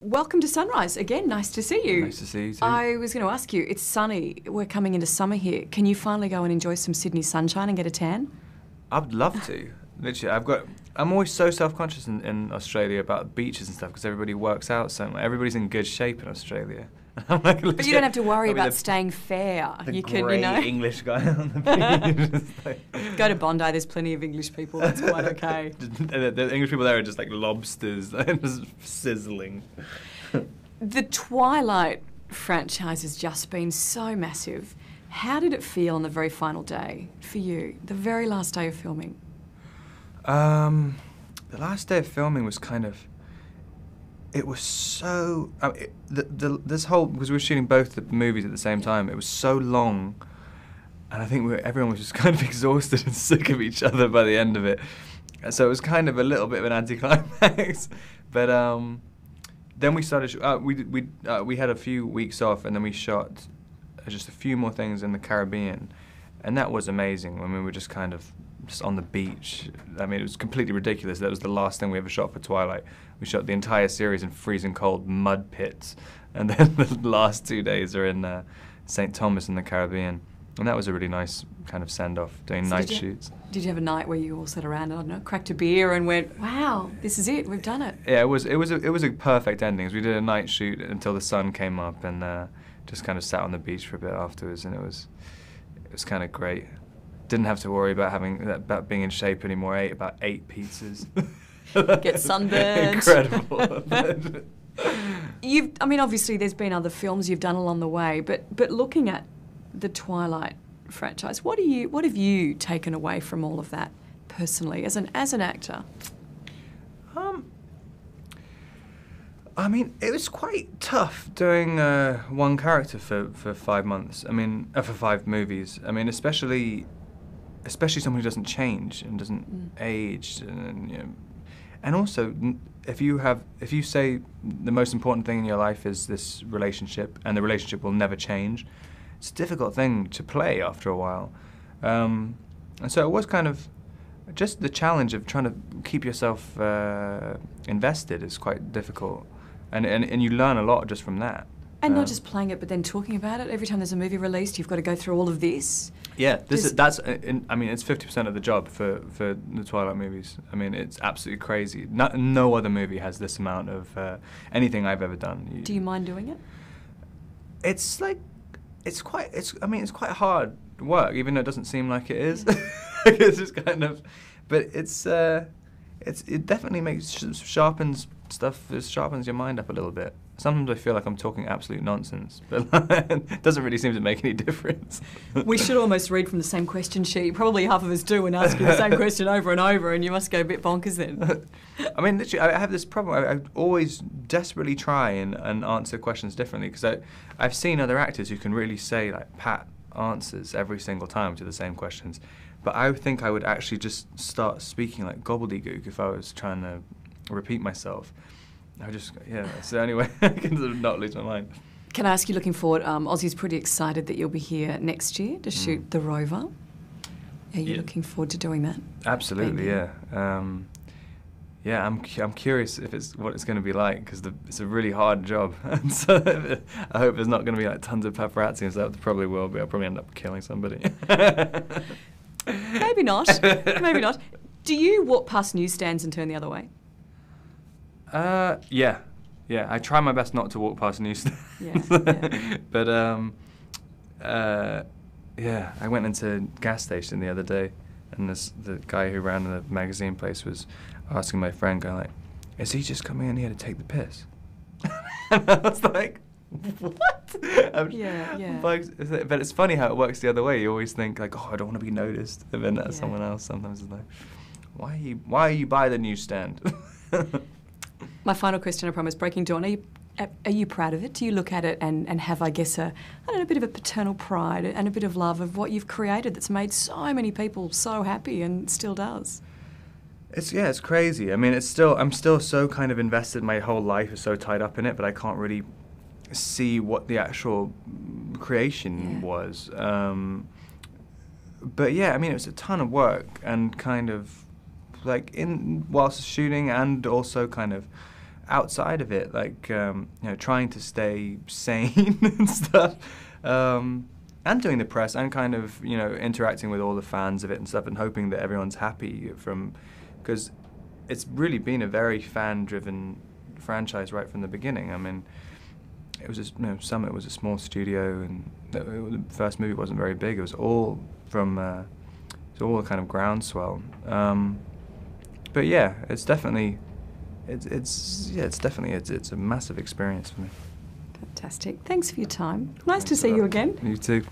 Welcome to Sunrise. Again, nice to see you. Nice to see you too. I was going to ask you, it's sunny. We're coming into summer here. Can you finally go and enjoy some Sydney sunshine and get a tan? I'd love to. Literally, I'm always so self-conscious in Australia about beaches and stuff because everybody works out so much. Everybody's in good shape in Australia. I'm like, legit, But you don't have to worry about staying fair. You can, you know, English guy on the beach. Go to Bondi. There's plenty of English people. That's quite okay. The English people there are just like lobsters, just sizzling. The Twilight franchise has just been so massive. How did it feel on the very final day for you? The very last day of filming. The last day of filming was kind of. It was so. This whole, because we were shooting both the movies at the same time. It was so long, and I think everyone was just kind of exhausted and sick of each other by the end of it. So it was kind of a little bit of an anticlimax. But then we started. We had a few weeks off, and then we shot just a few more things in the Caribbean, and that was amazing. When we were just kind of just on the beach. I mean, it was completely ridiculous. That was the last thing we ever shot for Twilight. We shot the entire series in freezing cold mud pits, and then the last 2 days are in St. Thomas in the Caribbean. And that was a really nice kind of send-off, doing night shoots. Did you have a night where you all sat around, I don't know, cracked a beer and went, wow, this is it, we've done it? Yeah, it was a perfect ending. We did a night shoot until the sun came up, and just kind of sat on the beach for a bit afterwards, and it was kind of great. Didn't have to worry about being in shape anymore. I ate about 8 pizzas. Get sunburned. Incredible. I mean, obviously there's been other films you've done along the way, but looking at the Twilight franchise, what have you taken away from all of that personally as an actor? I mean, it was quite tough doing one character for 5 months. I mean, for 5 movies. I mean, especially someone who doesn't change and doesn't age, and you know, and also if you say the most important thing in your life is this relationship, and the relationship will never change, it's a difficult thing to play after a while, and so it was kind of just the challenge of trying to keep yourself invested is quite difficult, and you learn a lot just from that. And not just playing it, but then talking about it. Every time there's a movie released, you've got to go through all of this. Yeah, I mean, it's 50% of the job for the Twilight movies. I mean, it's absolutely crazy. No other movie has this amount of anything I've ever done. Do you mind doing it? It's quite hard work, even though it doesn't seem like it is. Yeah. It's just kind of, but it definitely sharpens your mind up a little bit. Sometimes I feel like I'm talking absolute nonsense, but it doesn't really seem to make any difference. We should almost read from the same question sheet. Probably half of us do, and ask you the same question over and over, and you must go a bit bonkers then. I mean, literally, I have this problem. I always desperately try and answer questions differently, because I've seen other actors who can really say like pat answers every single time to the same questions. But I think I would actually just start speaking like gobbledygook if I was trying to repeat myself. It's the only way I can sort of not lose my mind. Can I ask you, looking forward, Aussie's pretty excited that you'll be here next year to shoot The Rover. Are you looking forward to doing that? Absolutely, yeah. I'm curious what it's going to be like, because it's a really hard job. And so I hope there's not going to be like tons of paparazzi and stuff. There probably will be. I'll probably end up killing somebody. Maybe not. Maybe not. Do you walk past newsstands and turn the other way? Yeah. I try my best not to walk past newsstands. Yeah. But I went into a gas station the other day, and the guy who ran the magazine place was asking my friend, going like, "Is he just coming in here to take the piss?" And I was like, "What?" Yeah. But it's funny how it works the other way. You always think like, "Oh, I don't want to be noticed," and then that's someone else. Sometimes it's like, "Why are you by the newsstand?" My final question, I promise, Breaking Dawn, are you proud of it? Do you look at it and have, I guess, a bit of a paternal pride and a bit of love of what you've created that's made so many people so happy and still does? It's crazy. I mean, I'm still so kind of invested. My whole life is so tied up in it, but I can't really see what the actual creation was. But yeah, I mean, it was a ton of work, and kind of like whilst shooting, and also kind of outside of it, like trying to stay sane and stuff, and doing the press and kind of interacting with all the fans of it and stuff, and hoping that everyone's happy because it's really been a very fan-driven franchise right from the beginning. I mean, it was Summit was a small studio, and the first movie wasn't very big. It was all from it's all a kind of groundswell. But yeah, it's definitely it's a massive experience for me. Fantastic. Thanks for your time. Nice to see you again. You too.